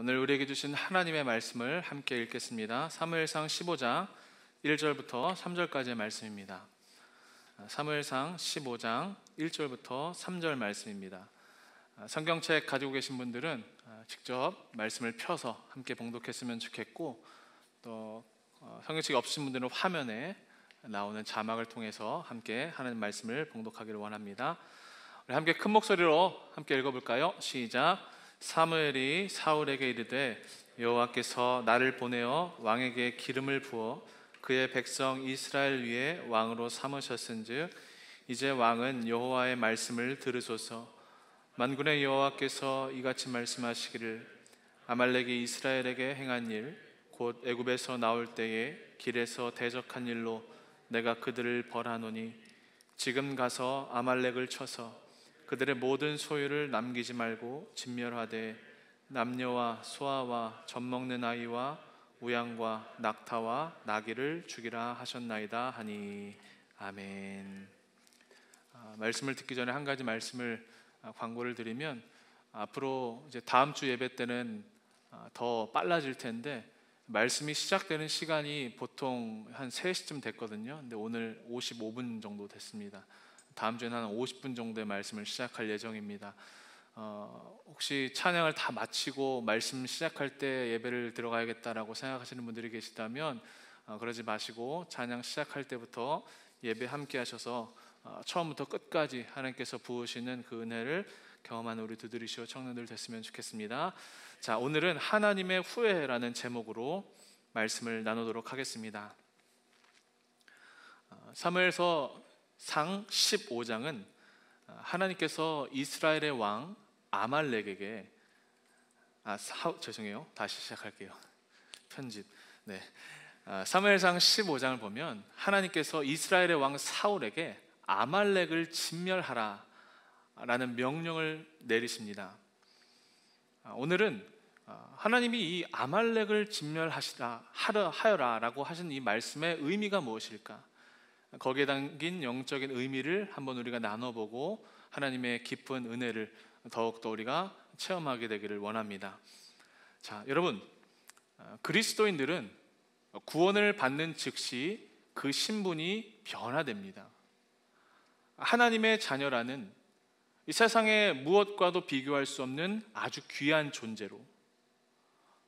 오늘 우리에게 주신 하나님의 말씀을 함께 읽겠습니다. 사무엘상 15장 1절부터 3절까지의 말씀입니다. 사무엘상 15장 1절부터 3절 말씀입니다. 성경책 가지고 계신 분들은 직접 말씀을 펴서 함께 봉독했으면 좋겠고, 또 성경책이 없으신 분들은 화면에 나오는 자막을 통해서 함께 하나님 말씀을 봉독하기를 원합니다. 우리 함께 큰 목소리로 함께 읽어볼까요? 시작. 사무엘이 사울에게 이르되 여호와께서 나를 보내어 왕에게 기름을 부어 그의 백성 이스라엘 위에 왕으로 삼으셨은즉 이제 왕은 여호와의 말씀을 들으소서. 만군의 여호와께서 이같이 말씀하시기를 아말렉이 이스라엘에게 행한 일 곧 애굽에서 나올 때에 길에서 대적한 일로 내가 그들을 벌하노니 지금 가서 아말렉을 쳐서 그들의 모든 소유를 남기지 말고 진멸하되 남녀와 소아와 젖먹는 아이와 우양과 낙타와 나귀를 죽이라 하셨나이다 하니. 아멘. 말씀을 듣기 전에 한 가지 말씀을 광고를 드리면, 앞으로 이제 다음 주 예배 때는 더 빨라질 텐데 말씀이 시작되는 시간이 보통 한 3시쯤 됐거든요. 근데 오늘 55분 정도 됐습니다. 다음 주에는 한 50분 정도의 말씀을 시작할 예정입니다. 혹시 찬양을 다 마치고 말씀 시작할 때 예배를 들어가야겠다라고 생각하시는 분들이 계시다면 그러지 마시고 찬양 시작할 때부터 예배 함께 하셔서 처음부터 끝까지 하나님께서 부으시는 그 은혜를 경험하는 우리 두드리시오 청년들 됐으면 좋겠습니다. 자, 오늘은 하나님의 후회라는 제목으로 말씀을 나누도록 하겠습니다. 사무엘서 상 15장은 하나님께서 이스라엘의 왕 아말렉에게 죄송해요. 다시 시작할게요. 편집. 네. 사무엘상 15장을 보면 하나님께서 이스라엘의 왕 사울에게 아말렉을 진멸하라 라는 명령을 내리십니다. 오늘은 하나님이 이 아말렉을 진멸하여라 라고 하신 이 말씀의 의미가 무엇일까? 거기에 담긴 영적인 의미를 한번 우리가 나눠보고 하나님의 깊은 은혜를 더욱더 우리가 체험하게 되기를 원합니다. 자, 여러분, 그리스도인들은 구원을 받는 즉시 그 신분이 변화됩니다. 하나님의 자녀라는 이 세상의 무엇과도 비교할 수 없는 아주 귀한 존재로,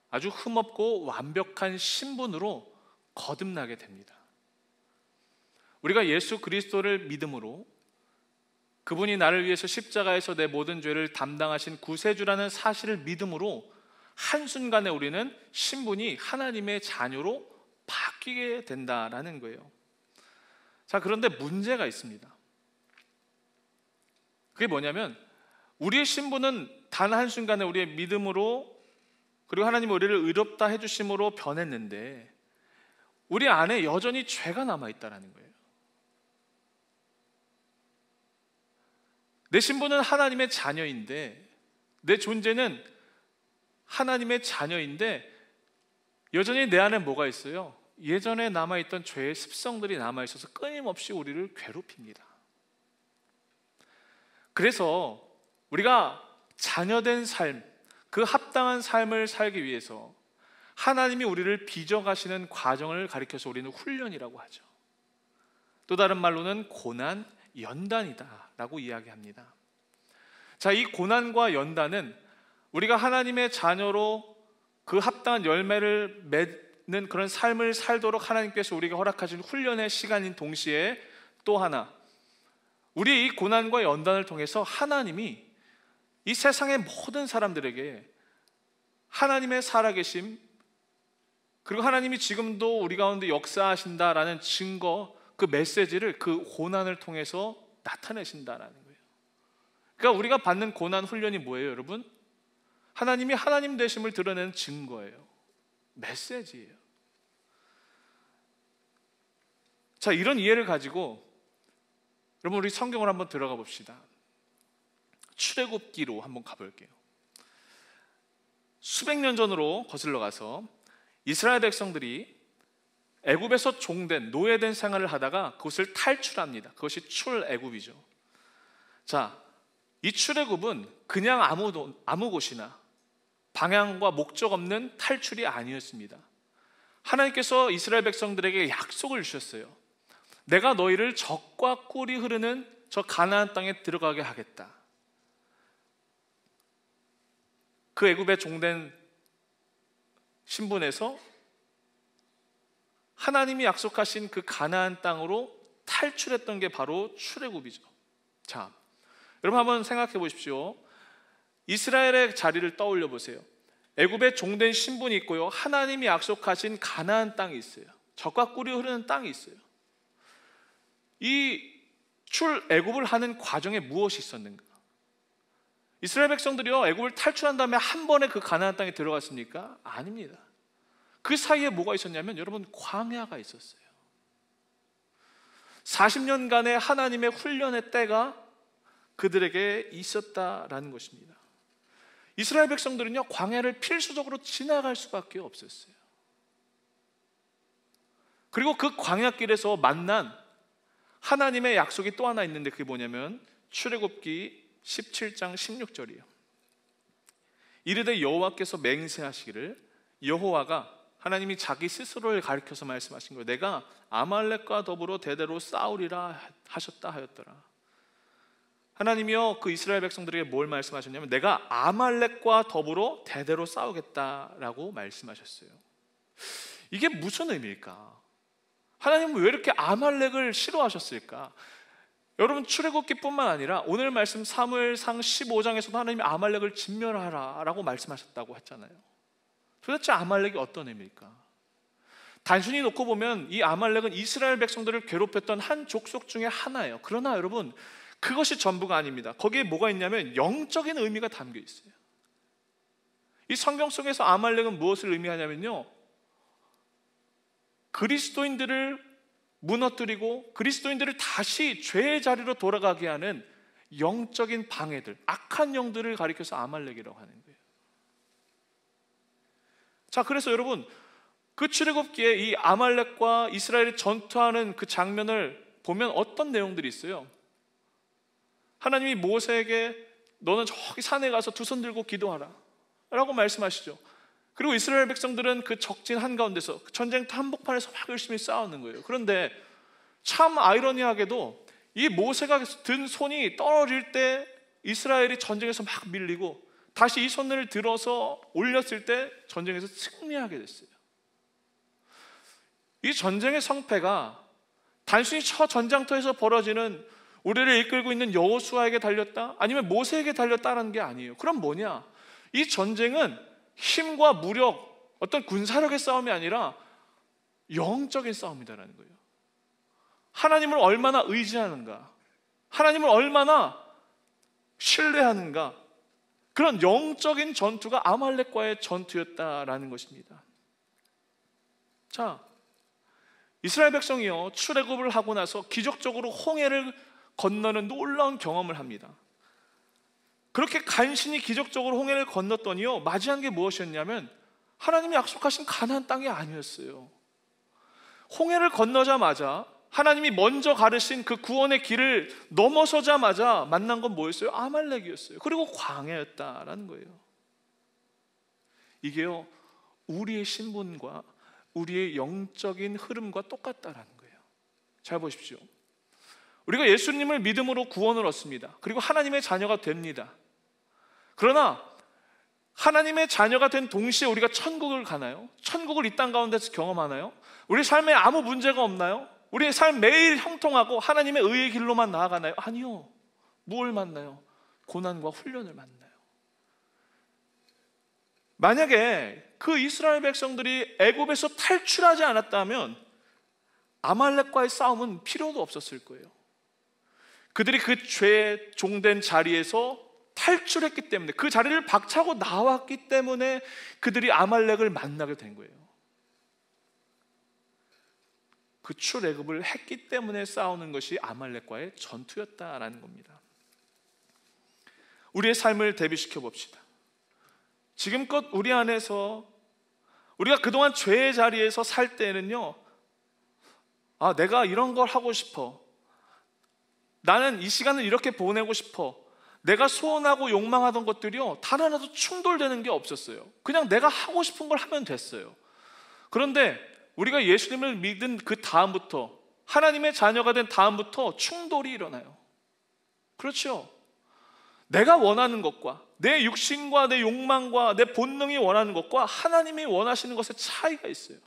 아주 흠없고 완벽한 신분으로 거듭나게 됩니다. 우리가 예수 그리스도를 믿음으로, 그분이 나를 위해서 십자가에서 내 모든 죄를 담당하신 구세주라는 사실을 믿음으로 한순간에 우리는 신분이 하나님의 자녀로 바뀌게 된다라는 거예요. 자, 그런데 문제가 있습니다. 그게 뭐냐면, 우리의 신분은 단 한순간에 우리의 믿음으로, 그리고 하나님이 우리를 의롭다 해주심으로 변했는데 우리 안에 여전히 죄가 남아있다는 거예요. 내 신분은 하나님의 자녀인데, 내 존재는 하나님의 자녀인데 여전히 내 안에 뭐가 있어요? 예전에 남아있던 죄의 습성들이 남아있어서 끊임없이 우리를 괴롭힙니다. 그래서 우리가 자녀된 삶, 그 합당한 삶을 살기 위해서 하나님이 우리를 빚어가시는 과정을 가리켜서 우리는 훈련이라고 하죠. 또 다른 말로는 고난, 연단이다 라고 이야기합니다. 자, 이 고난과 연단은 우리가 하나님의 자녀로 그 합당한 열매를 맺는 그런 삶을 살도록 하나님께서 우리가 허락하신 훈련의 시간인 동시에, 또 하나, 우리 이 고난과 연단을 통해서 하나님이 이 세상의 모든 사람들에게 하나님의 살아계심, 그리고 하나님이 지금도 우리 가운데 역사하신다라는 증거, 그 메시지를 그 고난을 통해서 나타내신다라는 거예요. 그러니까 우리가 받는 고난 훈련이 뭐예요, 여러분? 하나님이 하나님 되심을 드러내는 증거예요. 메시지예요. 자, 이런 이해를 가지고 여러분, 우리 성경을 한번 들어가 봅시다. 출애굽기로 한번 가볼게요. 수백 년 전으로 거슬러 가서 이스라엘 백성들이 애굽에서 종된, 노예된 생활을 하다가 그것을 탈출합니다. 그것이 출애굽이죠. 자, 이 출애굽은 그냥 아무 곳이나 방향과 목적 없는 탈출이 아니었습니다. 하나님께서 이스라엘 백성들에게 약속을 주셨어요. 내가 너희를 젖과 꿀이 흐르는 저 가나안 땅에 들어가게 하겠다. 그 애굽의 종된 신분에서 하나님이 약속하신 그 가나안 땅으로 탈출했던 게 바로 출애굽이죠. 자, 여러분 한번 생각해 보십시오. 이스라엘의 자리를 떠올려 보세요. 애굽의 종된 신분이 있고요, 하나님이 약속하신 가나안 땅이 있어요. 젖과 꿀이 흐르는 땅이 있어요. 이 출애굽을 하는 과정에 무엇이 있었는가? 이스라엘 백성들이요, 애굽을 탈출한 다음에 한 번에 그 가나안 땅에 들어갔습니까? 아닙니다. 그 사이에 뭐가 있었냐면 여러분, 광야가 있었어요. 40년간의 하나님의 훈련의 때가 그들에게 있었다라는 것입니다. 이스라엘 백성들은요, 광야를 필수적으로 지나갈 수밖에 없었어요. 그리고 그 광야길에서 만난 하나님의 약속이 또 하나 있는데 그게 뭐냐면 출애굽기 17장 16절이에요. 이르되 여호와께서 맹세하시기를, 여호와가, 하나님이 자기 스스로를 가리켜서 말씀하신 거예요. 내가 아말렉과 더불어 대대로 싸우리라 하셨다 하였더라. 하나님이요, 그 이스라엘 백성들에게 뭘 말씀하셨냐면 내가 아말렉과 더불어 대대로 싸우겠다라고 말씀하셨어요. 이게 무슨 의미일까? 하나님은 왜 이렇게 아말렉을 싫어하셨을까? 여러분, 출애굽기뿐만 아니라 오늘 말씀 사무엘상 15장에서도 하나님이 아말렉을 진멸하라라고 말씀하셨다고 했잖아요. 도대체 아말렉이 어떤 의미일까? 단순히 놓고 보면 이 아말렉은 이스라엘 백성들을 괴롭혔던 한 족속 중에 하나예요. 그러나 여러분, 그것이 전부가 아닙니다. 거기에 뭐가 있냐면 영적인 의미가 담겨 있어요. 이 성경 속에서 아말렉은 무엇을 의미하냐면요, 그리스도인들을 무너뜨리고 그리스도인들을 다시 죄의 자리로 돌아가게 하는 영적인 방해들, 악한 영들을 가리켜서 아말렉이라고 하는 거예요. 자, 그래서 여러분, 그 출애굽기에 이 아말렉과 이스라엘이 전투하는 그 장면을 보면 어떤 내용들이 있어요? 하나님이 모세에게 너는 저기 산에 가서 두 손 들고 기도하라 라고 말씀하시죠. 그리고 이스라엘 백성들은 그 적진 한가운데서 그 전쟁터 한복판에서 막 열심히 싸우는 거예요. 그런데 참 아이러니하게도 이 모세가 든 손이 떨어질 때 이스라엘이 전쟁에서 막 밀리고 다시 이 손을 들어서 올렸을 때 전쟁에서 승리하게 됐어요. 이 전쟁의 성패가 단순히 저 전장터에서 벌어지는 우리를 이끌고 있는 여호수아에게 달렸다, 아니면 모세에게 달렸다라는 게 아니에요. 그럼 뭐냐? 이 전쟁은 힘과 무력, 어떤 군사력의 싸움이 아니라 영적인 싸움이다라는 거예요. 하나님을 얼마나 의지하는가, 하나님을 얼마나 신뢰하는가, 그런 영적인 전투가 아말렉과의 전투였다라는 것입니다. 자, 이스라엘 백성이요, 출애굽을 하고 나서 기적적으로 홍해를 건너는 놀라운 경험을 합니다. 그렇게 간신히 기적적으로 홍해를 건넜더니요, 맞이한 게 무엇이었냐면 하나님이 약속하신 가나안 땅이 아니었어요. 홍해를 건너자마자 하나님이 먼저 가르신 그 구원의 길을 넘어서자마자 만난 건 뭐였어요? 아말렉이었어요. 그리고 광야였다라는 거예요. 이게요, 우리의 신분과 우리의 영적인 흐름과 똑같다라는 거예요. 잘 보십시오. 우리가 예수님을 믿음으로 구원을 얻습니다. 그리고 하나님의 자녀가 됩니다. 그러나 하나님의 자녀가 된 동시에 우리가 천국을 가나요? 천국을 이 땅 가운데서 경험하나요? 우리 삶에 아무 문제가 없나요? 우리의 삶 매일 형통하고 하나님의 의의 길로만 나아가나요? 아니요. 무엇을 만나요? 고난과 훈련을 만나요. 만약에 그 이스라엘 백성들이 애굽에서 탈출하지 않았다면 아말렉과의 싸움은 필요도 없었을 거예요. 그들이 그 죄의 종된 자리에서 탈출했기 때문에, 그 자리를 박차고 나왔기 때문에 그들이 아말렉을 만나게 된 거예요. 그 출애굽을 했기 때문에 싸우는 것이 아말렉과의 전투였다라는 겁니다. 우리의 삶을 대비시켜 봅시다. 지금껏 우리 안에서 우리가 그동안 죄의 자리에서 살 때는요, 아, 내가 이런 걸 하고 싶어, 나는 이 시간을 이렇게 보내고 싶어, 내가 소원하고 욕망하던 것들이요, 단 하나도 충돌되는 게 없었어요. 그냥 내가 하고 싶은 걸 하면 됐어요. 그런데 우리가 예수님을 믿은 그 다음부터, 하나님의 자녀가 된 다음부터 충돌이 일어나요. 그렇죠? 내가 원하는 것과 내 육신과 내 욕망과 내 본능이 원하는 것과 하나님이 원하시는 것의 차이가 있어요.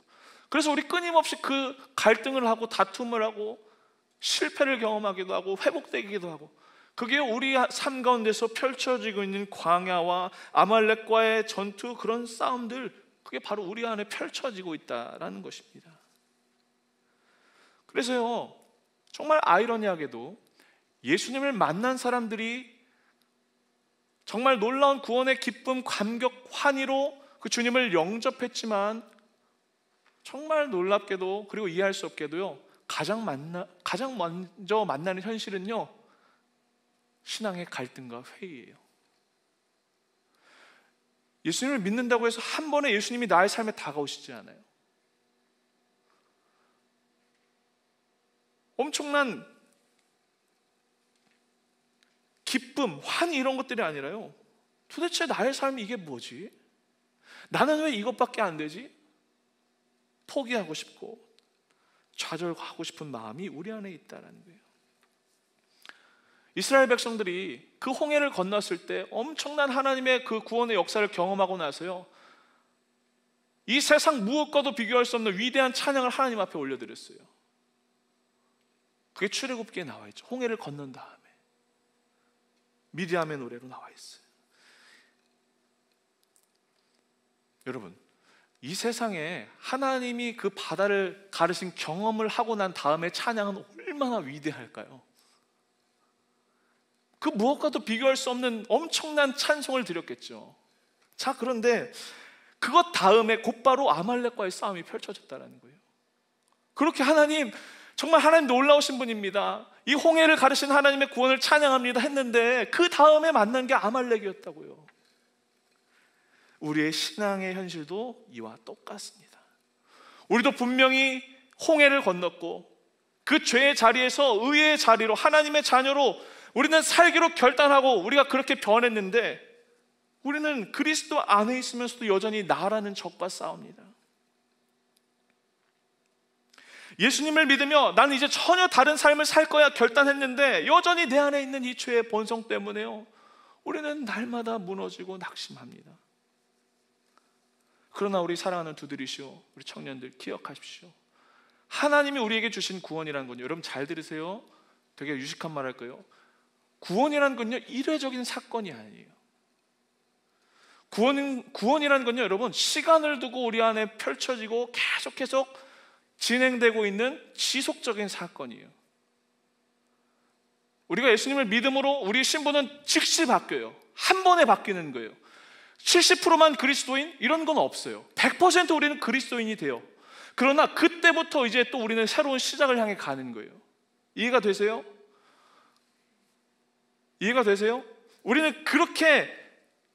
그래서 우리 끊임없이 그 갈등을 하고 다툼을 하고 실패를 경험하기도 하고 회복되기도 하고, 그게 우리 삶 가운데서 펼쳐지고 있는 광야와 아말렉과의 전투, 그런 싸움들, 그게 바로 우리 안에 펼쳐지고 있다라는 것입니다. 그래서요, 정말 아이러니하게도 예수님을 만난 사람들이 정말 놀라운 구원의 기쁨, 감격, 환희로 그 주님을 영접했지만, 정말 놀랍게도, 그리고 이해할 수 없게도요, 가장 먼저 만나는 현실은요, 신앙의 갈등과 회의예요. 예수님을 믿는다고 해서 한 번에 예수님이 나의 삶에 다가오시지 않아요. 엄청난 기쁨, 환희, 이런 것들이 아니라요, 도대체 나의 삶이 이게 뭐지? 나는 왜 이것밖에 안 되지? 포기하고 싶고 좌절하고 싶은 마음이 우리 안에 있다는 거예요. 이스라엘 백성들이 그 홍해를 건넜을 때 엄청난 하나님의 그 구원의 역사를 경험하고 나서요, 이 세상 무엇과도 비교할 수 없는 위대한 찬양을 하나님 앞에 올려드렸어요. 그게 출애굽기에 나와 있죠. 홍해를 건넌 다음에 미디암의 노래로 나와 있어요. 여러분, 이 세상에 하나님이 그 바다를 가르신 경험을 하고 난 다음에 찬양은 얼마나 위대할까요? 그 무엇과도 비교할 수 없는 엄청난 찬송을 드렸겠죠. 자, 그런데 그것 다음에 곧바로 아말렉과의 싸움이 펼쳐졌다는 거예요. 그렇게 하나님, 정말 하나님 놀라우신 분입니다, 이 홍해를 가르신 하나님의 구원을 찬양합니다 했는데, 그 다음에 만난 게 아말렉이었다고요. 우리의 신앙의 현실도 이와 똑같습니다. 우리도 분명히 홍해를 건넜고 그 죄의 자리에서 의의 자리로, 하나님의 자녀로 우리는 살기로 결단하고 우리가 그렇게 변했는데, 우리는 그리스도 안에 있으면서도 여전히 나라는 적과 싸웁니다. 예수님을 믿으며 나는 이제 전혀 다른 삶을 살 거야 결단했는데, 여전히 내 안에 있는 이 죄의 본성 때문에요, 우리는 날마다 무너지고 낙심합니다. 그러나 우리 사랑하는 두드리시오, 우리 청년들 기억하십시오. 하나님이 우리에게 주신 구원이라는 건요, 여러분 잘 들으세요. 되게 유식한 말 할 거예요. 구원이라는 건요, 일회적인 사건이 아니에요. 구원이라는 건요, 여러분, 시간을 두고 우리 안에 펼쳐지고 계속 진행되고 있는 지속적인 사건이에요. 우리가 예수님을 믿음으로 우리 신분은 즉시 바뀌어요. 한 번에 바뀌는 거예요. 70%만 그리스도인, 이런 건 없어요. 100% 우리는 그리스도인이 돼요. 그러나 그때부터 이제 또 우리는 새로운 시작을 향해 가는 거예요. 이해가 되세요? 이해가 되세요? 우리는 그렇게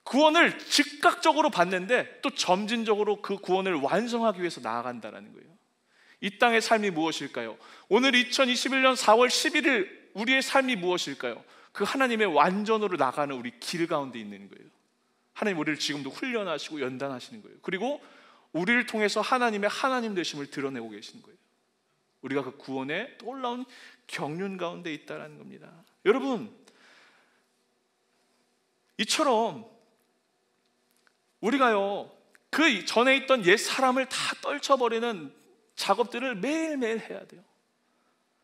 구원을 즉각적으로 받는데 또 점진적으로 그 구원을 완성하기 위해서 나아간다는 거예요. 이 땅의 삶이 무엇일까요? 오늘 2021년 4월 11일 우리의 삶이 무엇일까요? 그 하나님의 완전으로 나가는 우리 길 가운데 있는 거예요. 하나님 우리를 지금도 훈련하시고 연단하시는 거예요. 그리고 우리를 통해서 하나님의 하나님 되심을 드러내고 계시는 거예요. 우리가 그 구원의 놀라운 경륜 가운데 있다는 겁니다. 여러분, 이처럼 우리가요, 그 전에 있던 옛 사람을 다 떨쳐버리는 작업들을 매일매일 해야 돼요.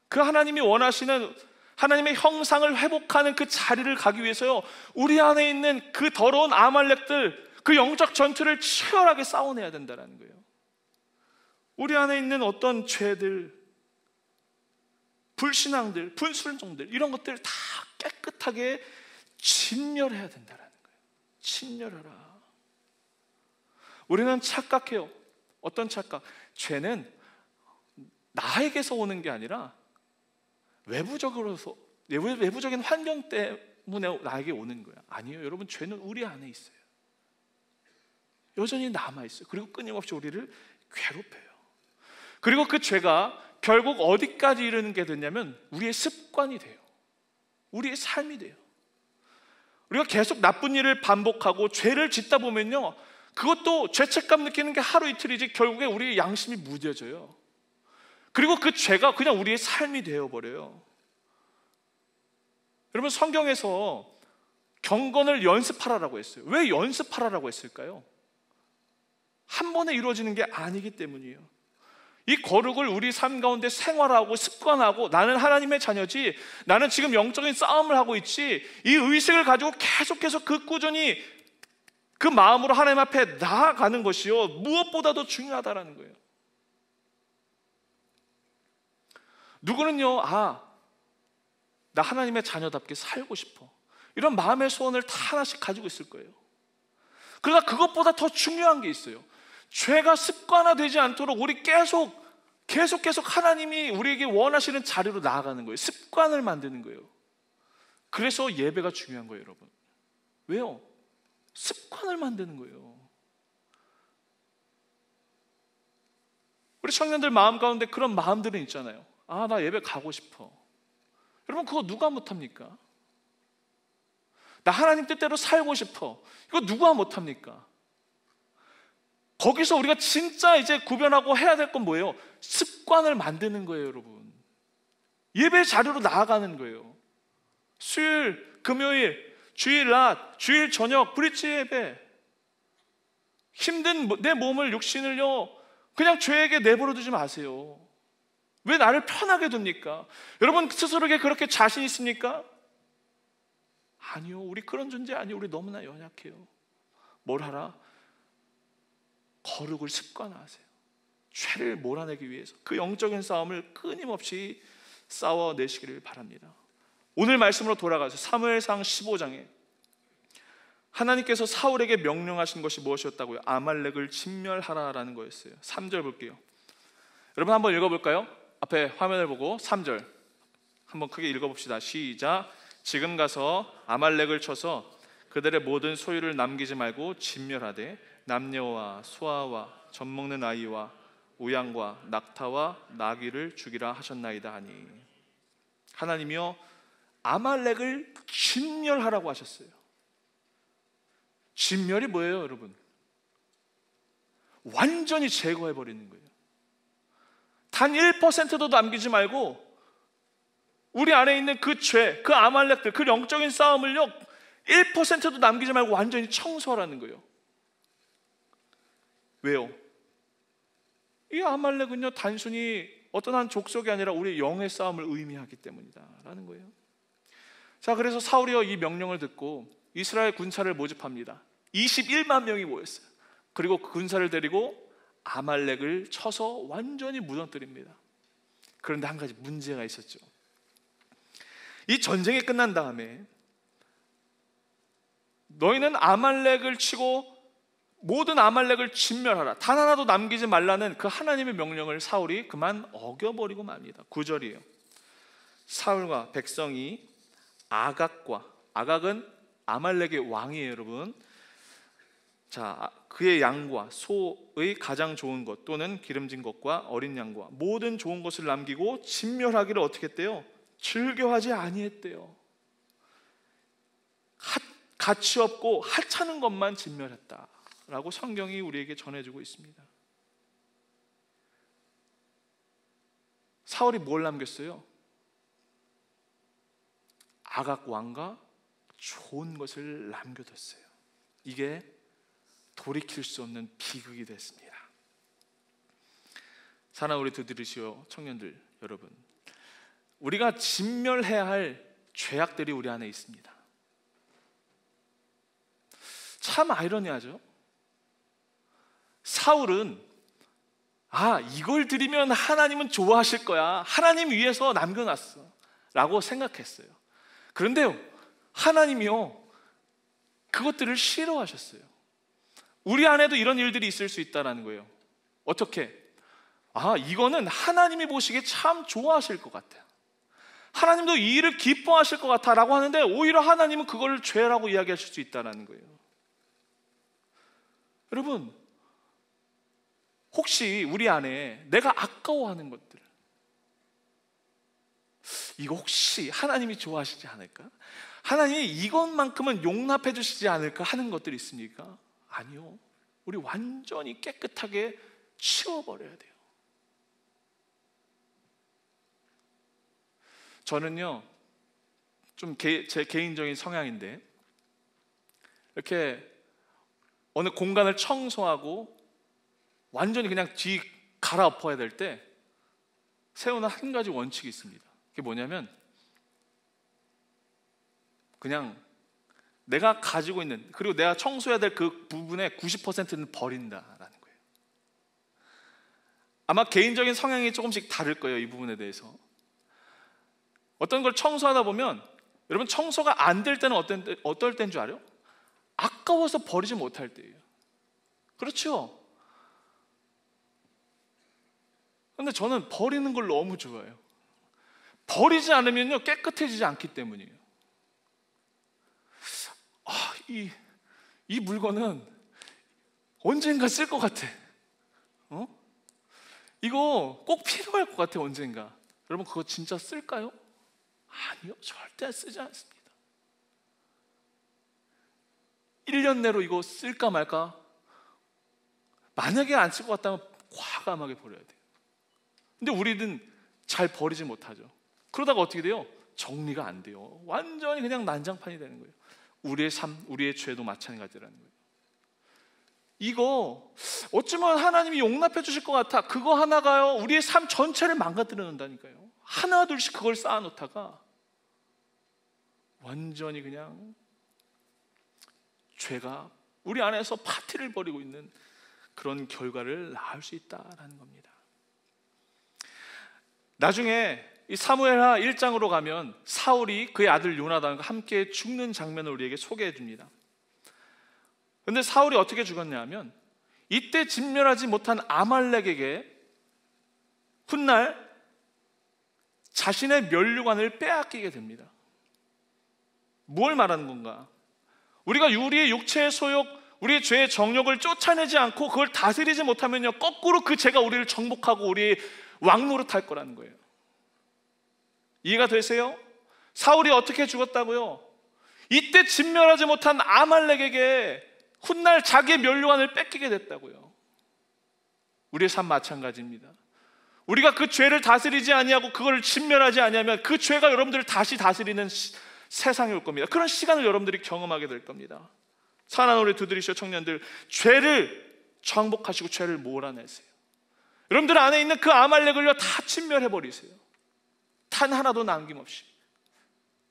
그 하나님이 원하시는 하나님의 형상을 회복하는 그 자리를 가기 위해서요, 우리 안에 있는 그 더러운 아말렉들, 그 영적 전투를 치열하게 싸워내야 된다는 거예요. 우리 안에 있는 어떤 죄들, 불신앙들, 분순종들, 이런 것들을 다 깨끗하게 진멸해야 된다는 거예요. 진멸하라. 우리는 착각해요. 어떤 착각? 죄는 나에게서 오는 게 아니라 외부적인 환경 때문에 나에게 오는 거야. 아니에요. 여러분, 죄는 우리 안에 있어요. 여전히 남아있어요. 그리고 끊임없이 우리를 괴롭혀요. 그리고 그 죄가 결국 어디까지 이르는 게 되냐면 우리의 습관이 돼요. 우리의 삶이 돼요. 우리가 계속 나쁜 일을 반복하고 죄를 짓다 보면요, 그것도 죄책감 느끼는 게 하루 이틀이지 결국에 우리의 양심이 무뎌져요. 그리고 그 죄가 그냥 우리의 삶이 되어버려요. 여러분, 성경에서 경건을 연습하라라고 했어요. 왜 연습하라라고 했을까요? 한 번에 이루어지는 게 아니기 때문이에요. 이 거룩을 우리 삶 가운데 생활하고 습관하고, 나는 하나님의 자녀지, 나는 지금 영적인 싸움을 하고 있지, 이 의식을 가지고 계속해서 그 꾸준히 그 마음으로 하나님 앞에 나아가는 것이요, 무엇보다도 중요하다라는 거예요. 누구는요, 나 하나님의 자녀답게 살고 싶어, 이런 마음의 소원을 다 하나씩 가지고 있을 거예요. 그러나 그것보다 더 중요한 게 있어요. 죄가 습관화되지 않도록 우리 계속 하나님이 우리에게 원하시는 자리로 나아가는 거예요. 습관을 만드는 거예요. 그래서 예배가 중요한 거예요, 여러분. 왜요? 습관을 만드는 거예요. 우리 청년들 마음 가운데 그런 마음들은 있잖아요. 나 예배 가고 싶어. 여러분, 그거 누가 못합니까? 나 하나님 뜻대로 살고 싶어. 이거 누가 못합니까? 거기서 우리가 진짜 이제 구별하고 해야 될 건 뭐예요? 습관을 만드는 거예요, 여러분. 예배 자료로 나아가는 거예요. 수요일, 금요일, 주일 낮, 주일 저녁, 브리치 예배. 힘든 내 몸을, 육신을요, 그냥 죄에게 내버려 두지 마세요. 왜 나를 편하게 둡니까? 여러분 스스로에게 그렇게 자신 있습니까? 아니요, 우리 그런 존재 아니에요. 우리 너무나 연약해요. 뭘 하라? 거룩을 습관화하세요. 죄를 몰아내기 위해서 그 영적인 싸움을 끊임없이 싸워내시기를 바랍니다. 오늘 말씀으로 돌아가서 사무엘상 15장에 하나님께서 사울에게 명령하신 것이 무엇이었다고요? 아말렉을 진멸하라라는 거였어요. 3절 볼게요. 여러분 한번 읽어볼까요? 앞에 화면을 보고 3절 한번 크게 읽어봅시다. 시작. 지금 가서 아말렉을 쳐서 그들의 모든 소유를 남기지 말고 진멸하되 남녀와 소아와 젖먹는 아이와 우양과 낙타와 나귀를 죽이라 하셨나이다 하니, 하나님이요 아말렉을 진멸하라고 하셨어요. 진멸이 뭐예요, 여러분? 완전히 제거해버리는 거예요. 단 1%도 남기지 말고 우리 안에 있는 그 죄, 그 아말렉들, 그 영적인 싸움을요 1%도 남기지 말고 완전히 청소하라는 거예요. 왜요? 이 아말렉은요 단순히 어떤 한 족속이 아니라 우리 영의 싸움을 의미하기 때문이다 라는 거예요. 자, 그래서 사울이요 이 명령을 듣고 이스라엘 군사를 모집합니다. 21만 명이 모였어요. 그리고 그 군사를 데리고 아말렉을 쳐서 완전히 무너뜨립니다. 그런데 한 가지 문제가 있었죠. 이 전쟁이 끝난 다음에 너희는 아말렉을 치고 모든 아말렉을 진멸하라, 단 하나도 남기지 말라는 그 하나님의 명령을 사울이 그만 어겨버리고 맙니다. 9절이에요. 사울과 백성이 아각은 아말렉의 왕이에요, 여러분. 자, 그의 양과 소의 가장 좋은 것 또는 기름진 것과 어린 양과 모든 좋은 것을 남기고 진멸하기를 어떻게 했대요? 즐겨하지 아니했대요. 가치 없고 하찮은 것만 진멸했다라고 성경이 우리에게 전해주고 있습니다. 사울이 뭘 남겼어요? 아각 왕과 좋은 것을 남겨뒀어요. 이게 돌이킬 수 없는 비극이 됐습니다. 사랑하는 우리 들으시오 청년들 여러분, 우리가 진멸해야 할 죄악들이 우리 안에 있습니다. 참 아이러니하죠. 사울은 이걸 드리면 하나님은 좋아하실 거야, 하나님 위해서 남겨놨어 라고 생각했어요. 그런데요 하나님이요 그것들을 싫어하셨어요. 우리 안에도 이런 일들이 있을 수 있다는 거예요. 어떻게? 이거는 하나님이 보시기에 참 좋아하실 것 같아요, 하나님도 이 일을 기뻐하실 것 같아 라고 하는데 오히려 하나님은 그걸 죄라고 이야기하실 수 있다는 거예요. 여러분, 혹시 우리 안에 내가 아까워하는 것들, 이거 혹시 하나님이 좋아하시지 않을까? 하나님이 이것만큼은 용납해 주시지 않을까 하는 것들이 있습니까? 아니요. 우리 완전히 깨끗하게 치워버려야 돼요. 저는요, 좀 제 개인적인 성향인데, 이렇게 어느 공간을 청소하고 완전히 그냥 뒤 갈아엎어야 될 때 세우는 한 가지 원칙이 있습니다. 그게 뭐냐면, 그냥 내가 가지고 있는, 그리고 내가 청소해야 될 그 부분의 90%는 버린다라는 거예요. 아마 개인적인 성향이 조금씩 다를 거예요, 이 부분에 대해서. 어떤 걸 청소하다 보면, 여러분, 청소가 안 될 때는 어떨 때인 줄 알아요? 아까워서 버리지 못할 때예요. 그렇죠? 근데 저는 버리는 걸 너무 좋아해요. 버리지 않으면요, 깨끗해지지 않기 때문이에요. 이 물건은 언젠가 쓸 것 같아. 이거 꼭 필요할 것 같아, 언젠가. 여러분, 그거 진짜 쓸까요? 아니요, 절대 쓰지 않습니다. 1년 내로 이거 쓸까 말까? 만약에 안 쓸 것 같다면 과감하게 버려야 돼요. 근데 우리는 잘 버리지 못하죠. 그러다가 어떻게 돼요? 정리가 안 돼요. 완전히 그냥 난장판이 되는 거예요. 우리의 삶, 우리의 죄도 마찬가지라는 거예요. 이거 어쩌면 하나님이 용납해 주실 것 같아. 그거 하나가요, 우리의 삶 전체를 망가뜨려 놓는다니까요. 하나 둘씩 그걸 쌓아 놓다가 완전히 그냥 죄가 우리 안에서 파티를 벌이고 있는 그런 결과를 낳을 수 있다라는 겁니다. 나중에 이 사무엘하 1장으로 가면 사울이 그의 아들 요나단과 함께 죽는 장면을 우리에게 소개해 줍니다. 그런데 사울이 어떻게 죽었냐 하면, 이때 진멸하지 못한 아말렉에게 훗날 자신의 면류관을 빼앗기게 됩니다. 뭘 말하는 건가? 우리가 우리의 육체의 소욕, 우리의 죄의 정욕을 쫓아내지 않고 그걸 다스리지 못하면요, 거꾸로 그 죄가 우리를 정복하고 우리의 왕노릇할 거라는 거예요. 이해가 되세요? 사울이 어떻게 죽었다고요? 이때 진멸하지 못한 아말렉에게 훗날 자기의 면류관을 뺏기게 됐다고요. 우리의 삶 마찬가지입니다. 우리가 그 죄를 다스리지 아니하고 그걸 진멸하지 아니하면 그 죄가 여러분들을 다시 다스리는 세상이 올 겁니다. 그런 시간을 여러분들이 경험하게 될 겁니다. 사랑하는 우리 두드리쇼 청년들, 죄를 정복하시고 죄를 몰아내세요. 여러분들 안에 있는 그 아말렉을요, 다 진멸해버리세요. 탄 하나도 남김없이.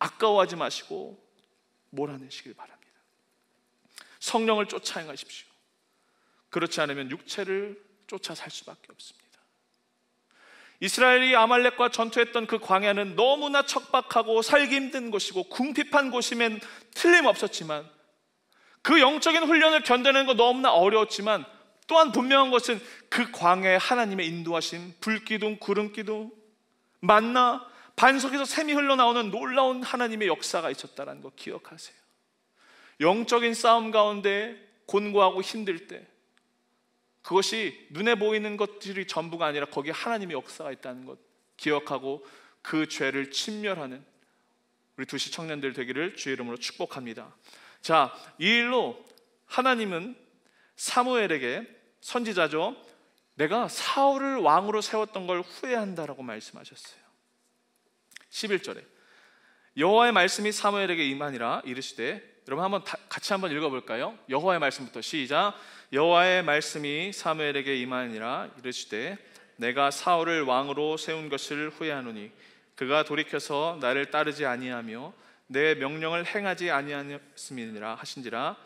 아까워하지 마시고 몰아내시길 바랍니다. 성령을 쫓아 행하십시오. 그렇지 않으면 육체를 쫓아 살 수밖에 없습니다. 이스라엘이 아말렉과 전투했던 그 광야는 너무나 척박하고 살기 힘든 곳이고 궁핍한 곳이면 틀림없었지만, 그 영적인 훈련을 견뎌내는 거 너무나 어려웠지만, 또한 분명한 것은 그 광야에 하나님의 인도하신 불기둥, 구름기둥, 만나, 반석에서 샘이 흘러나오는 놀라운 하나님의 역사가 있었다는 거 기억하세요. 영적인 싸움 가운데 곤고하고 힘들 때, 그것이 눈에 보이는 것들이 전부가 아니라 거기에 하나님의 역사가 있다는 것 기억하고 그 죄를 침멸하는 우리 두시 청년들 되기를 주의 이름으로 축복합니다. 자, 이 일로 하나님은 사무엘에게, 선지자죠, 내가 사울을 왕으로 세웠던 걸 후회한다라고 말씀하셨어요. 11절에 여호와의 말씀이 사무엘에게 임하니라 이르시되, 여러분 같이 한번 읽어볼까요? 여호와의 말씀부터 시작. 여호와의 말씀이 사무엘에게 임하니라 이르시되, 내가 사울을 왕으로 세운 것을 후회하노니 그가 돌이켜서 나를 따르지 아니하며 내 명령을 행하지 아니하였음이니라 하신지라.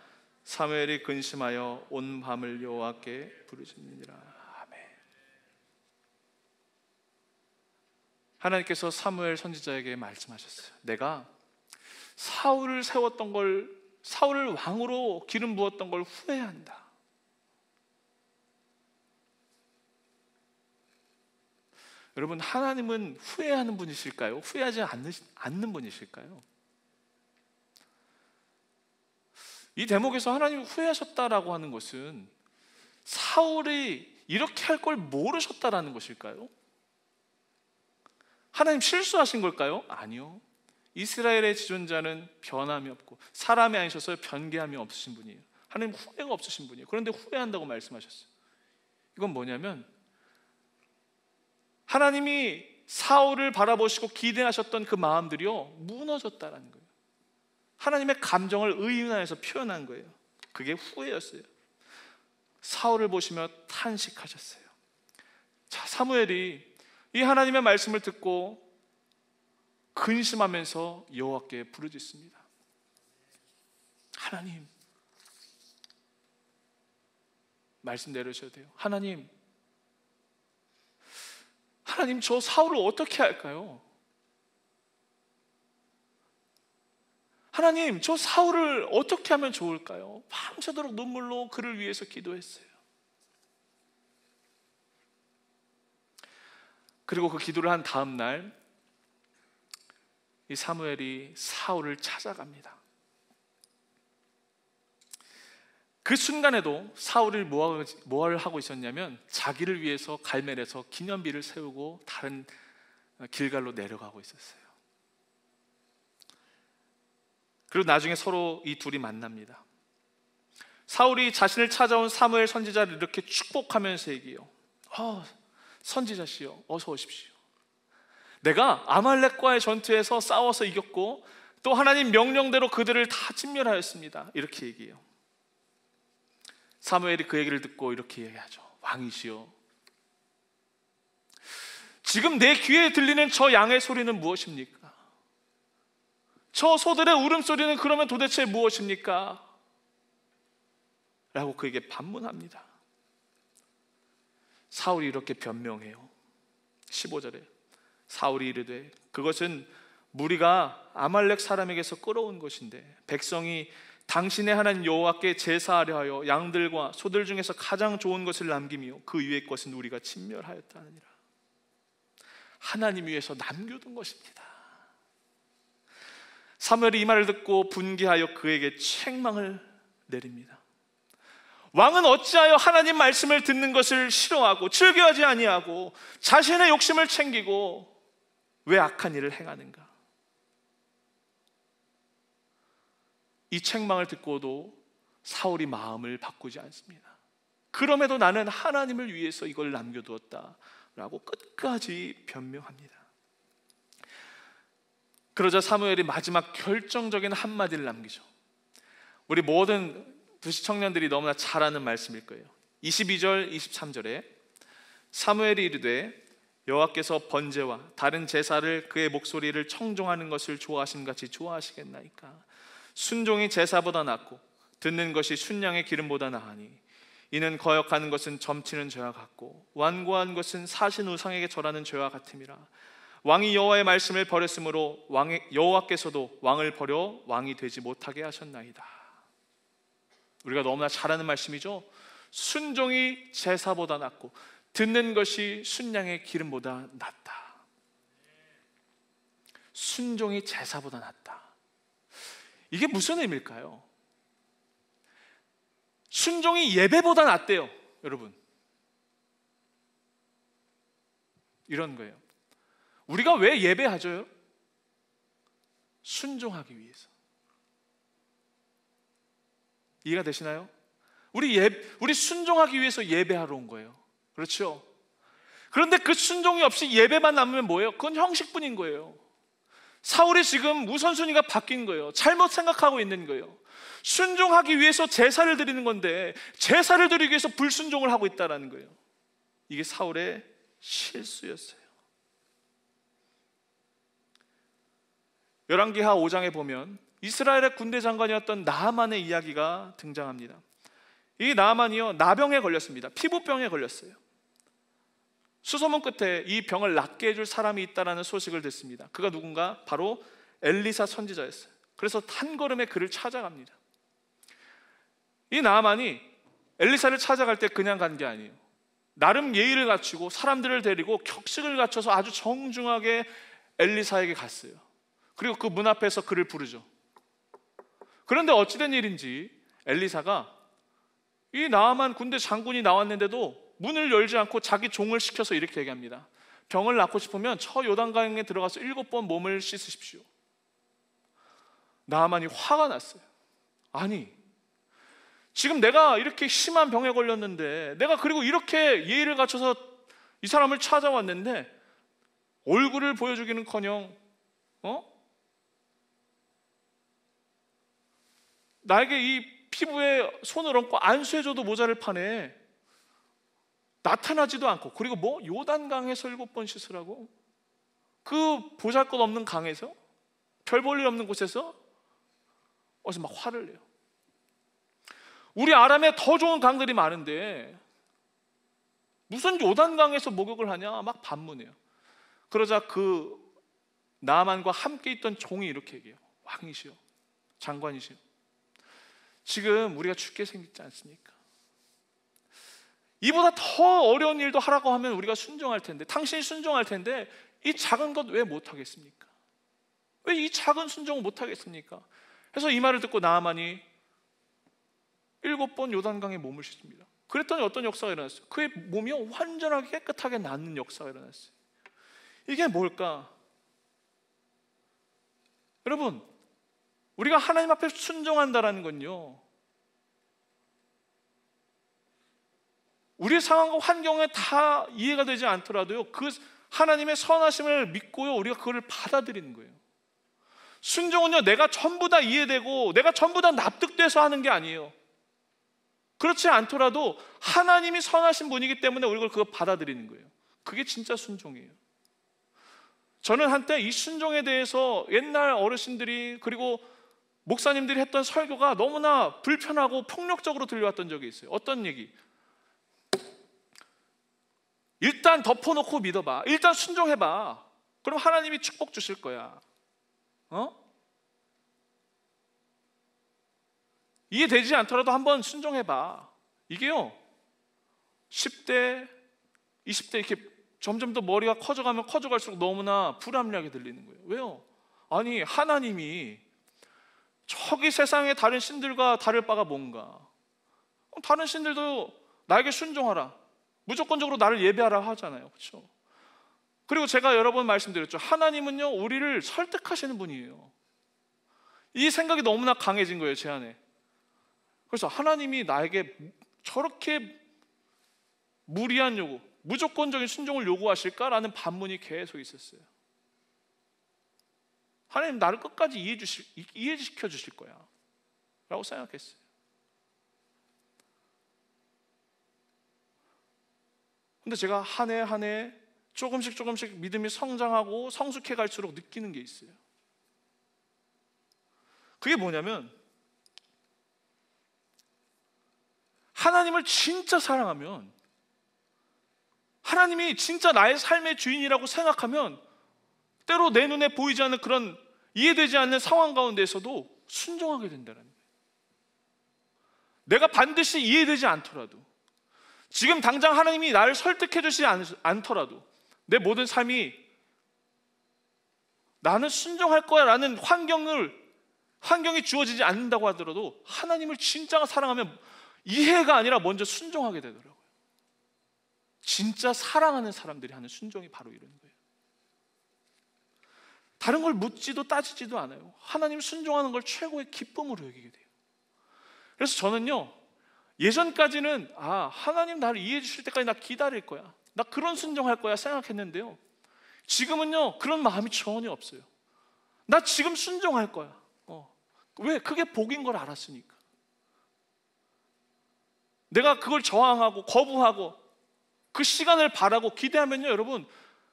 사무엘이 근심하여 온 밤을 여호와께 부르짖느니라. 아멘. 하나님께서 사무엘 선지자에게 말씀하셨어요. 내가 사울을 세웠던 걸, 사울을 왕으로 기름 부었던 걸 후회한다. 여러분, 하나님은 후회하는 분이실까요? 후회하지 않는 분이실까요? 이 대목에서 하나님이 후회하셨다라고 하는 것은 사울이 이렇게 할 걸 모르셨다라는 것일까요? 하나님 실수하신 걸까요? 아니요. 이스라엘의 지존자는 변함이 없고 사람이 아니셔서 변개함이 없으신 분이에요. 하나님 후회가 없으신 분이에요. 그런데 후회한다고 말씀하셨어요. 이건 뭐냐면 하나님이 사울을 바라보시고 기대하셨던 그 마음들이요 무너졌다라는 거예요. 하나님의 감정을 의인화해서 표현한 거예요. 그게 후회였어요. 사울을 보시며 탄식하셨어요. 자, 사무엘이 이 하나님의 말씀을 듣고 근심하면서 여호와께 부르짖습니다. 하나님, 말씀 내려주셔야 돼요. 하나님, 저 사울을 어떻게 할까요? 하나님, 저 사울을 어떻게 하면 좋을까요? 밤새도록 눈물로 그를 위해서 기도했어요. 그리고 그 기도를 한 다음 날 이 사무엘이 사울을 찾아갑니다. 그 순간에도 사울이 뭘 하고 있었냐면 자기를 위해서 갈멜에서 기념비를 세우고 다른 길갈로 내려가고 있었어요. 그리고 나중에 서로 이 둘이 만납니다. 사울이 자신을 찾아온 사무엘 선지자를 이렇게 축복하면서 얘기해요. 선지자시여, 어서 오십시오. 내가 아말렉과의 전투에서 싸워서 이겼고 또 하나님 명령대로 그들을 다 진멸하였습니다. 이렇게 얘기해요. 사무엘이 그 얘기를 듣고 이렇게 얘기하죠. 왕이시여, 지금 내 귀에 들리는 저 양의 소리는 무엇입니까? 저 소들의 울음소리는 그러면 도대체 무엇입니까? 라고 그에게 반문합니다. 사울이 이렇게 변명해요. 15절에 사울이 이르되 그것은 무리가 아말렉 사람에게서 끌어온 것인데 백성이 당신의 하나님 여호와께 제사하려 하여 양들과 소들 중에서 가장 좋은 것을 남기며 그 위의 것은 우리가 진멸하였다느니라. 하나님 위해서 남겨둔 것입니다. 사무엘이 이 말을 듣고 분개하여 그에게 책망을 내립니다. 왕은 어찌하여 하나님 말씀을 듣는 것을 싫어하고 즐겨하지 아니하고 자신의 욕심을 챙기고 왜 악한 일을 행하는가? 이 책망을 듣고도 사울이 마음을 바꾸지 않습니다. 그럼에도 나는 하나님을 위해서 이걸 남겨두었다라고 끝까지 변명합니다. 그러자 사무엘이 마지막 결정적인 한마디를 남기죠. 우리 모든 두시 청년들이 너무나 잘 아는 말씀일 거예요. 22절, 23절에 사무엘이 이르되 여호와께서 번제와 다른 제사를 그의 목소리를 청종하는 것을 좋아하심 같이 좋아하시겠나이까? 순종이 제사보다 낫고 듣는 것이 순양의 기름보다 나으니 이는 거역하는 것은 점치는 죄와 같고 완고한 것은 사신 우상에게 절하는 죄와 같음이라. 왕이 여호와의 말씀을 버렸으므로 여호와께서도 왕을 버려 왕이 되지 못하게 하셨나이다. 우리가 너무나 잘 아는 말씀이죠. 순종이 제사보다 낫고 듣는 것이 순양의 기름보다 낫다. 순종이 제사보다 낫다. 이게 무슨 의미일까요? 순종이 예배보다 낫대요, 여러분. 이런 거예요. 우리가 왜 예배하죠? 순종하기 위해서. 이해가 되시나요? 우리 순종하기 위해서 예배하러 온 거예요. 그렇죠? 그런데 그 순종이 없이 예배만 남으면 뭐예요? 그건 형식뿐인 거예요. 사울이 지금 우선순위가 바뀐 거예요. 잘못 생각하고 있는 거예요. 순종하기 위해서 제사를 드리는 건데 제사를 드리기 위해서 불순종을 하고 있다는 거예요. 이게 사울의 실수였어요. 열왕기하 5장에 보면 이스라엘의 군대 장관이었던 나하만의 이야기가 등장합니다. 이 나하만이요, 나병에 걸렸습니다. 피부병에 걸렸어요. 수소문 끝에 이 병을 낫게 해줄 사람이 있다는 소식을 듣습니다. 그가 누군가? 바로 엘리사 선지자였어요. 그래서 한 걸음에 그를 찾아갑니다. 이 나하만이 엘리사를 찾아갈 때 그냥 간 게 아니에요. 나름 예의를 갖추고 사람들을 데리고 격식을 갖춰서 아주 정중하게 엘리사에게 갔어요. 그리고 그 문 앞에서 그를 부르죠. 그런데 어찌된 일인지 엘리사가 이 나하만 군대 장군이 나왔는데도 문을 열지 않고 자기 종을 시켜서 이렇게 얘기합니다. 병을 낫고 싶으면 저 요단강에 들어가서 7번 몸을 씻으십시오. 나아만이 화가 났어요. 아니, 지금 내가 이렇게 심한 병에 걸렸는데, 내가 그리고 이렇게 예의를 갖춰서 이 사람을 찾아왔는데 얼굴을 보여주기는커녕 나에게 이 피부에 손을 얹고 안수해줘도 모자를 파네. 나타나지도 않고, 그리고 뭐 요단강에서 7번 씻으라고? 그 보잘것없는 강에서, 별 볼 일 없는 곳에서 어디서 막 화를 내요. 우리 아람에 더 좋은 강들이 많은데 무슨 요단강에서 목욕을 하냐? 막 반문해요. 그러자 그 나아만과 함께 있던 종이 이렇게 얘기해요. 왕이시여, 장관이시여, 지금 우리가 죽게 생겼지 않습니까? 이보다 더 어려운 일도 하라고 하면 우리가 순종할 텐데, 당신이 순종할 텐데 이 작은 것 왜 못하겠습니까? 왜 이 작은 순종을 못하겠습니까? 해서 이 말을 듣고 나아만이 7번 요단강에 몸을 씻습니다. 그랬더니 어떤 역사가 일어났어요? 그의 몸이 완전하게 깨끗하게 낫는 역사가 일어났어요. 이게 뭘까? 여러분, 우리가 하나님 앞에 순종한다라는 건요, 우리의 상황과 환경에 다 이해가 되지 않더라도요, 그 하나님의 선하심을 믿고요, 우리가 그걸 받아들이는 거예요. 순종은요, 내가 전부 다 이해되고 내가 전부 다 납득돼서 하는 게 아니에요. 그렇지 않더라도 하나님이 선하신 분이기 때문에 우리가 그걸 받아들이는 거예요. 그게 진짜 순종이에요. 저는 한때 이 순종에 대해서 옛날 어르신들이 그리고 목사님들이 했던 설교가 너무나 불편하고 폭력적으로 들려왔던 적이 있어요. 어떤 얘기? 일단 덮어놓고 믿어봐. 일단 순종해봐. 그럼 하나님이 축복 주실 거야. 이해되지 않더라도 한번 순종해봐. 이게요, 10대, 20대 이렇게 점점 더 머리가 커져가면 커져갈수록 너무나 불합리하게 들리는 거예요. 왜요? 아니, 하나님이 저기 세상의 다른 신들과 다를 바가 뭔가? 다른 신들도 나에게 순종하라, 무조건적으로 나를 예배하라 하잖아요. 그렇죠? 그리고 제가 여러 번 말씀드렸죠. 하나님은요, 우리를 설득하시는 분이에요. 이 생각이 너무나 강해진 거예요, 제 안에. 그래서 하나님이 나에게 저렇게 무리한 요구, 무조건적인 순종을 요구하실까라는 반문이 계속 있었어요. 하나님 나를 끝까지 이해시켜 주실 거야 라고 생각했어요. 근데 제가 한 해 한 해 조금씩 믿음이 성장하고 성숙해 갈수록 느끼는 게 있어요. 그게 뭐냐면, 하나님을 진짜 사랑하면, 하나님이 진짜 나의 삶의 주인이라고 생각하면 때로 내 눈에 보이지 않는 그런 이해되지 않는 상황 가운데서도 순종하게 된다는 거예요. 내가 반드시 이해되지 않더라도, 지금 당장 하나님이 나를 설득해 주시지 않더라도, 내 모든 삶이 나는 순종할 거야 라는 환경이 주어지지 않는다고 하더라도 하나님을 진짜 사랑하면 이해가 아니라 먼저 순종하게 되더라고요. 진짜 사랑하는 사람들이 하는 순종이 바로 이런 거예요. 다른 걸 묻지도 따지지도 않아요. 하나님 순종하는 걸 최고의 기쁨으로 여기게 돼요. 그래서 저는요, 예전까지는 하나님 나를 이해해 주실 때까지 나 기다릴 거야, 나 그런 순종할 거야 생각했는데요, 지금은요 그런 마음이 전혀 없어요. 나 지금 순종할 거야. 왜? 그게 복인 걸 알았으니까. 내가 그걸 저항하고 거부하고 그 시간을 바라고 기대하면요, 여러분,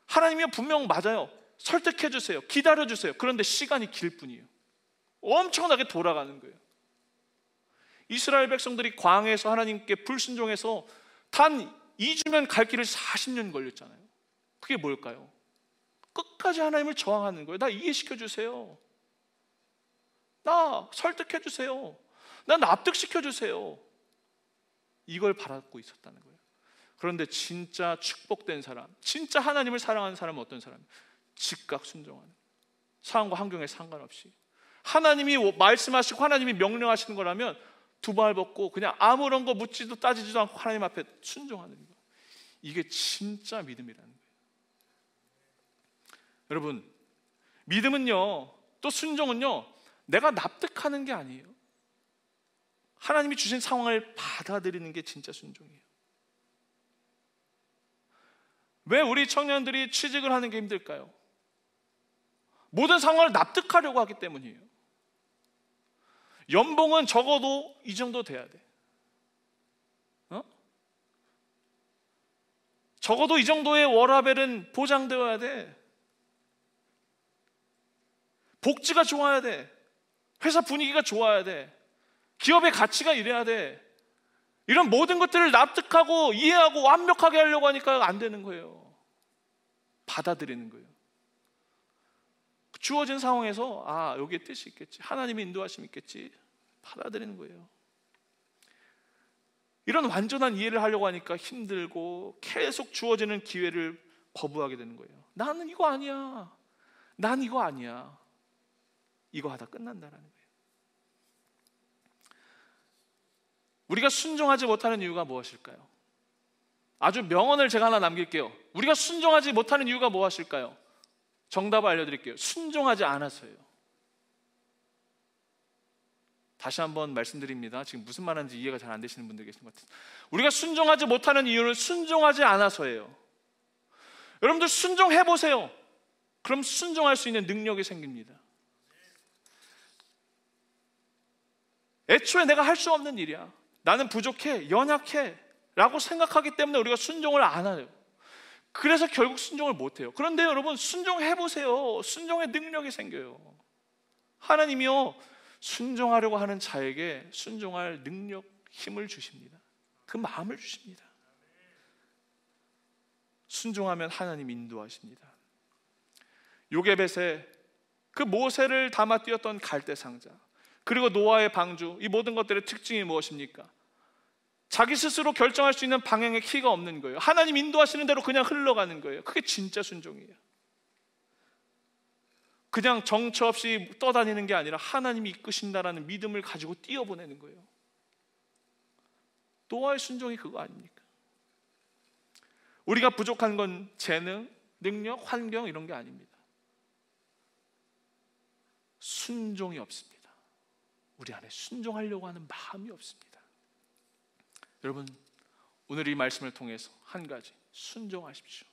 하나님이 분명 맞아요. 설득해 주세요, 기다려 주세요. 그런데 시간이 길 뿐이에요. 엄청나게 돌아가는 거예요. 이스라엘 백성들이 광야에서 하나님께 불순종해서 단 2주면 갈 길을 40년 걸렸잖아요. 그게 뭘까요? 끝까지 하나님을 저항하는 거예요. 나 이해시켜 주세요, 나 설득해 주세요, 나 납득시켜 주세요. 이걸 바라고 있었다는 거예요. 그런데 진짜 축복된 사람, 진짜 하나님을 사랑하는 사람은 어떤 사람이에요? 즉각 순종하는, 상황과 환경에 상관없이 하나님이 말씀하시고 하나님이 명령하시는 거라면 두 발 벗고 그냥 아무런 거 묻지도 따지지도 않고 하나님 앞에 순종하는 거. 이게 진짜 믿음이라는 거예요. 여러분, 믿음은요, 또 순종은요, 내가 납득하는 게 아니에요. 하나님이 주신 상황을 받아들이는 게 진짜 순종이에요. 왜 우리 청년들이 취직을 하는 게 힘들까요? 모든 상황을 납득하려고 하기 때문이에요. 연봉은 적어도 이 정도 돼야 돼. 적어도 이 정도의 워라밸은 보장되어야 돼. 복지가 좋아야 돼. 회사 분위기가 좋아야 돼. 기업의 가치가 이래야 돼. 이런 모든 것들을 납득하고 이해하고 완벽하게 하려고 하니까 안 되는 거예요. 받아들이는 거예요. 주어진 상황에서 여기에 뜻이 있겠지, 하나님의 인도하심이 있겠지, 받아들이는 거예요. 이런 완전한 이해를 하려고 하니까 힘들고 계속 주어지는 기회를 거부하게 되는 거예요. 나는 이거 아니야, 난 이거 아니야, 이거 하다 끝난다라는 거예요. 우리가 순종하지 못하는 이유가 무엇일까요? 아주 명언을 제가 하나 남길게요. 우리가 순종하지 못하는 이유가 무엇일까요? 정답을 알려드릴게요. 순종하지 않아서예요. 다시 한번 말씀드립니다. 지금 무슨 말하는지 이해가 잘 안 되시는 분들 계신 것 같아요. 우리가 순종하지 못하는 이유는 순종하지 않아서예요. 여러분들 순종해보세요. 그럼 순종할 수 있는 능력이 생깁니다. 애초에 내가 할 수 없는 일이야, 나는 부족해, 연약해 라고 생각하기 때문에 우리가 순종을 안 해요. 그래서 결국 순종을 못해요. 그런데 여러분, 순종해보세요. 순종의 능력이 생겨요. 하나님이요, 순종하려고 하는 자에게 순종할 능력, 힘을 주십니다. 그 마음을 주십니다. 순종하면 하나님 인도하십니다. 요게벳의 그 모세를 담아 띄었던 갈대상자, 그리고 노아의 방주, 이 모든 것들의 특징이 무엇입니까? 자기 스스로 결정할 수 있는 방향의 키가 없는 거예요. 하나님 인도하시는 대로 그냥 흘러가는 거예요. 그게 진짜 순종이에요. 그냥 정처 없이 떠다니는 게 아니라 하나님이 이끄신다라는 믿음을 가지고 뛰어보내는 거예요. 노아의 순종이 그거 아닙니까? 우리가 부족한 건 재능, 능력, 환경 이런 게 아닙니다. 순종이 없습니다. 우리 안에 순종하려고 하는 마음이 없습니다. 여러분, 오늘 이 말씀을 통해서 한 가지, 순종하십시오.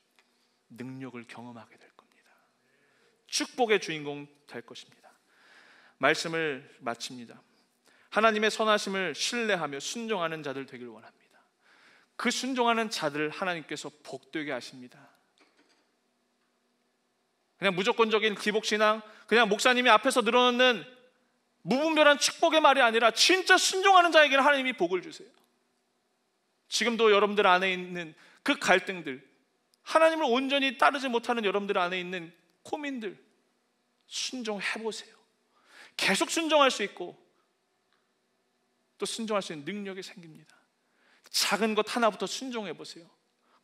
능력을 경험하게 될 겁니다. 축복의 주인공 될 것입니다. 말씀을 마칩니다. 하나님의 선하심을 신뢰하며 순종하는 자들 되길 원합니다. 그 순종하는 자들을 하나님께서 복되게 하십니다. 그냥 무조건적인 기복신앙, 그냥 목사님이 앞에서 늘어놓는 무분별한 축복의 말이 아니라 진짜 순종하는 자에게는 하나님이 복을 주세요. 지금도 여러분들 안에 있는 그 갈등들, 하나님을 온전히 따르지 못하는 여러분들 안에 있는 고민들, 순종해보세요. 계속 순종할 수 있고 또 순종할 수 있는 능력이 생깁니다. 작은 것 하나부터 순종해보세요.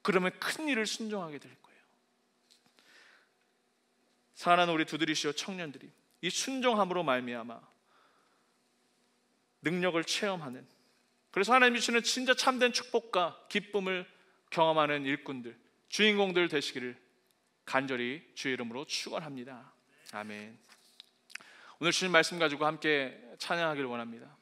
그러면 큰 일을 순종하게 될 거예요. 사랑하는 우리 두드리시오 청년들이 이 순종함으로 말미암아 능력을 체험하는, 그래서 하나님이 주시는 진짜 참된 축복과 기쁨을 경험하는 일꾼들, 주인공들 되시기를 간절히 주의 이름으로 축원합니다. 아멘. 오늘 주신 말씀 가지고 함께 찬양하기를 원합니다.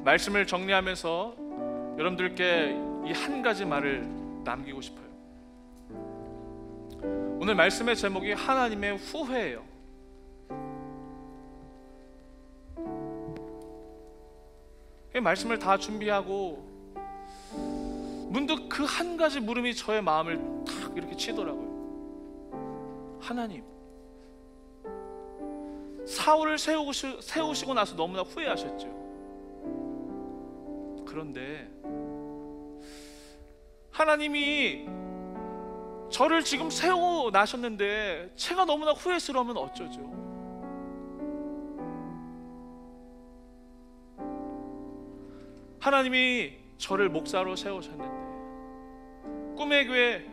말씀을 정리하면서 여러분들께 이 한 가지 말을 남기고 싶어요. 오늘 말씀의 제목이 하나님의 후회예요. 말씀을 다 준비하고 문득 그 한 가지 물음이 저의 마음을 탁 이렇게 치더라고요. 하나님, 사울을 세우시고 나서 너무나 후회하셨죠. 그런데 하나님이 저를 지금 세워나셨는데 제가 너무나 후회스러우면 어쩌죠? 하나님이 저를 목사로 세우셨는데, 꿈의 교회,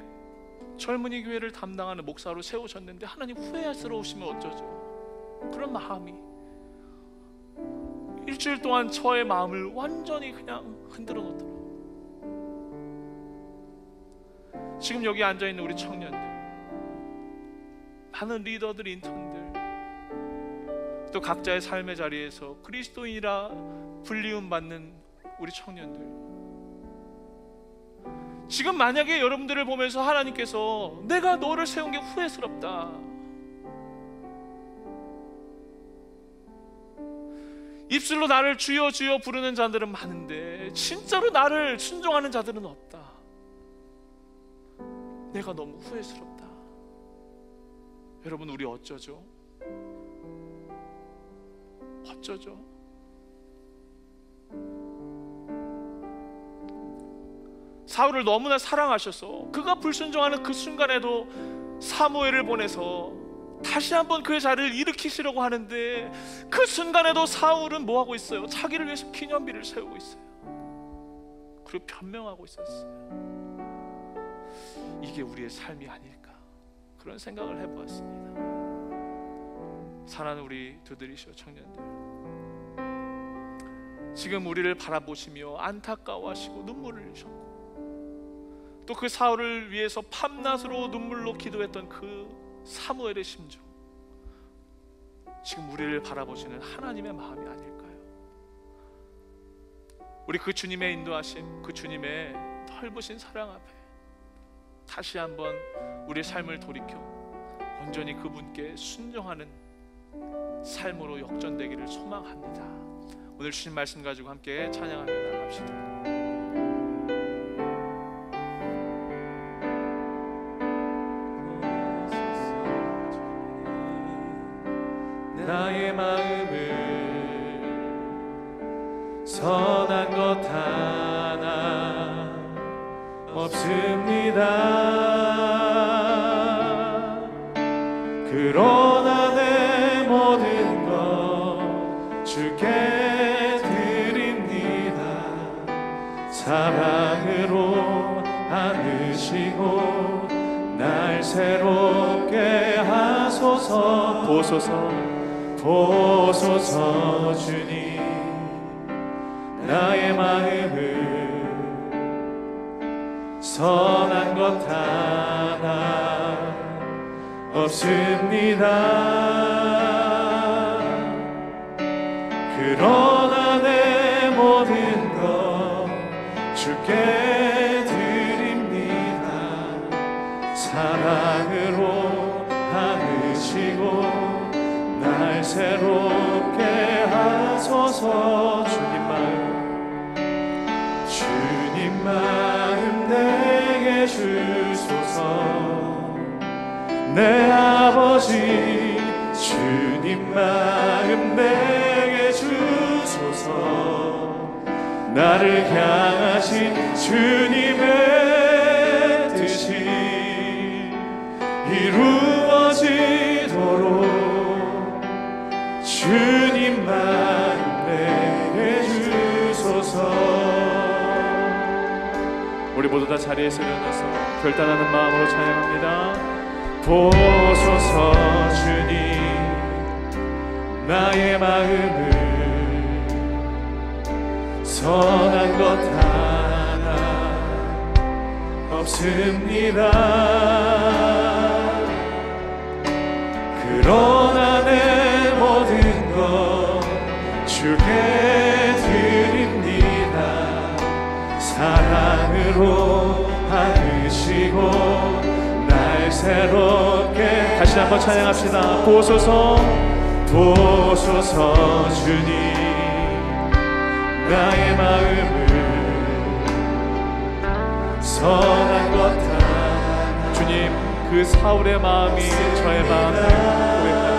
젊은이 교회를 담당하는 목사로 세우셨는데 하나님 후회스러우시면 어쩌죠? 그런 마음이 일주일 동안 저의 마음을 완전히 그냥 흔들어 놓더라고요. 지금 여기 앉아있는 우리 청년들, 많은 리더들, 인턴들, 또 각자의 삶의 자리에서 그리스도인이라 불리움 받는 우리 청년들, 지금 만약에 여러분들을 보면서 하나님께서 내가 너를 세운 게 후회스럽다, 입술로 나를 주여 주여 부르는 자들은 많은데 진짜로 나를 순종하는 자들은 없다, 내가 너무 후회스럽다. 여러분, 우리 어쩌죠? 어쩌죠? 사울을 너무나 사랑하셔서 그가 불순종하는 그 순간에도 사무엘을 보내서 다시 한번 그의 자리를 일으키시려고 하는데, 그 순간에도 사울은 뭐 하고 있어요? 자기를 위해서 기념비를 세우고 있어요. 그리고 변명하고 있었어요. 이게 우리의 삶이 아닐까, 그런 생각을 해보았습니다. 사랑하는 우리 두드리쇼 청년들, 지금 우리를 바라보시며 안타까워하시고 눈물을 흘리셨고, 또 그 사울을 위해서 밤낮으로 눈물로 기도했던 그 사무엘의 심정, 지금 우리를 바라보시는 하나님의 마음이 아닐까요? 우리 그 주님의 인도하심, 그 주님의 넓으신 사랑 앞에 다시 한번 우리의 삶을 돌이켜 온전히 그분께 순종하는 삶으로 역전되기를 소망합니다. 오늘 주신 말씀 가지고 함께 찬양하며 나갑시다. 나의 마음을 선한 것 하나 없습니다. 그러나 내 모든 것 주께 드립니다. 사랑으로 안으시고 날 새롭게 하소서. 보소서 주님, 나의 마음을 선한 것 하나 없습니다. 그러나 내 모든 것 주께 드립니다. 사랑으로 안으시고 날 새롭게 하소서. 주님 마음 내게 주소서. 내 아버지 주님 마음 내게 주소서. 나를 향하신 주님의 뜻이 이루어지도록 주님 마음 내게 주소서. 우리 모두 다 자리에서 일어나서 결단하는 마음으로 찬양합니다. 보소서 주님, 나의 마음을 선한 것 하나 없습니다. 그러나 내 모든 것 주께 드립니다. 사랑으로 안으시고 날 새롭게. 다시 한번 찬양합시다. 보소서 주님, 나의 마음을 선한 것 하나. 주님, 그 사울의 마음이 저의 마음을 고백합니다.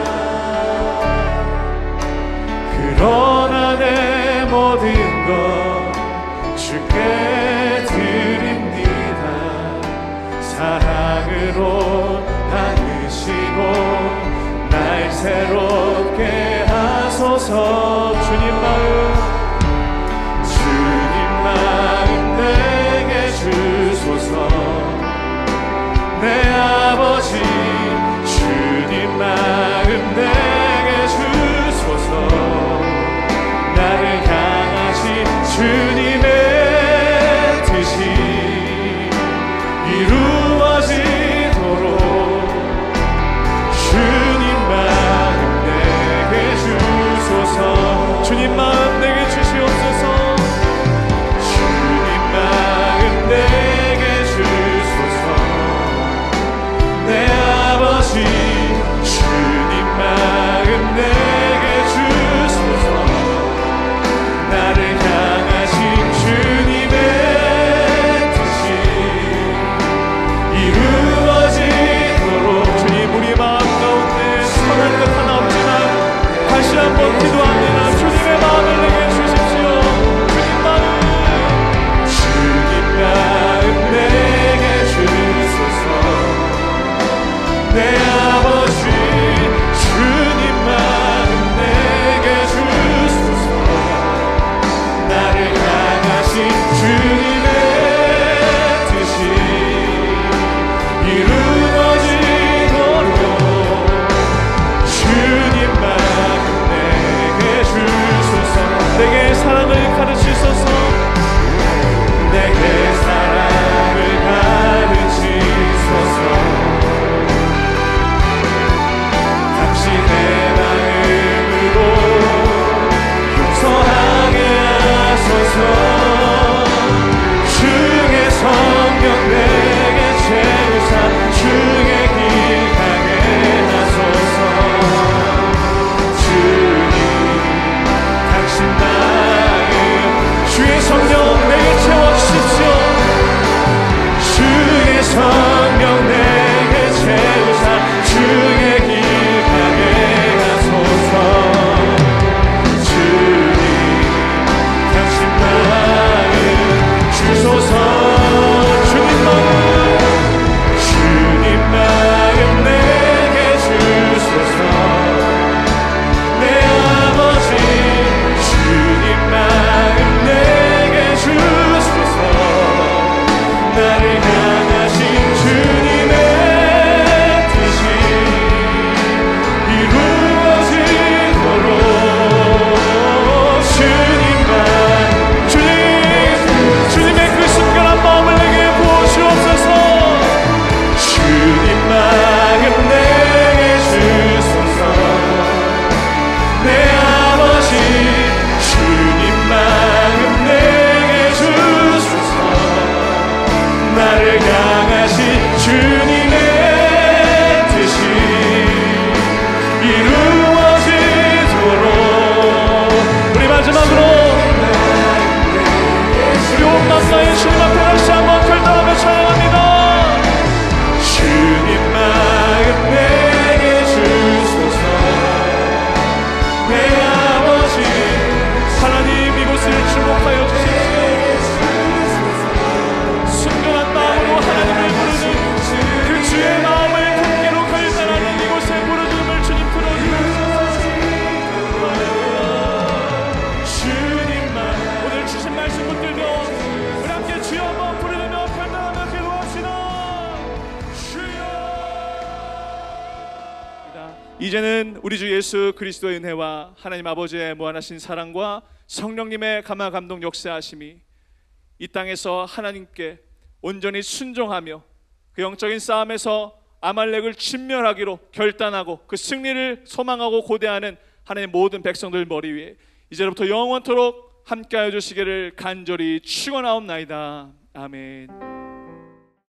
그러나 내 모든 것 주께 드립니다. 사랑으로 안으시고 날 새롭게 하소서. 주님 마음 내게 주소서. 내 아버지 주님 마음 내게 주소서. 나를 향하신 주님의 뜻이 이루어지도록 주님의 뜻이 이루어지도록 주님만 내게 주소서. 내게 사랑을 가르치소서. 내게 사랑을 가르치소서. 당신의 마음으로 용서하게 하소서. 주의 성령 내게 채우사 주의 길 가게 하소서. 주님 당신 마음 주의 성령 내게 채워주십시오. 주의 성령 내게 채우사 주의 길 가게 하소서. 주님 당신 마음 주소서. 주님 마음 내게 주소서. 내 아버지 주님 마음 내게 주소서. 나를 향하신 주님의 뜻이 이루어지도록 주님의 그 순결한 마음을 내게 부어주옵소서. 주님 마음 내게 주소서. 내 아버지 주님 마음 내게 주소서. 나를 향하신 주님의 뜻이 이루어지도록. 우리 마지막으로 우리 온 남자의 주님 앞에 다시 한번 결단하며 찬양합니다. 주님 마음 내게 주소서. 내 아버지 하나님 이곳을 주목하여 주십시오. 순결한 마음으로 하나님을 부르는 그 주의 마음을 굳게로 결단하는 이곳의 부르짖음을 주님 들어주옵소서. 주님만 오늘 주신 말씀 붙들며 우리 함께 주여 한번 부르짖으며 결단하며 기도합시다. 주여. 이제는 우리 주 예수 그리스도의 은혜와 하나님 아버지의 무한하신 사랑과 성령님의 감화 감동 역사하심이 이 땅에서 하나님께 온전히 순종하며 그 영적인 싸움에서 아말렉을 진멸하기로 결단하고 그 승리를 소망하고 고대하는 하나님의 모든 백성들 머리 위에 이제부터 영원토록 함께하여 주시기를 간절히 축원하옵나이다. 아멘.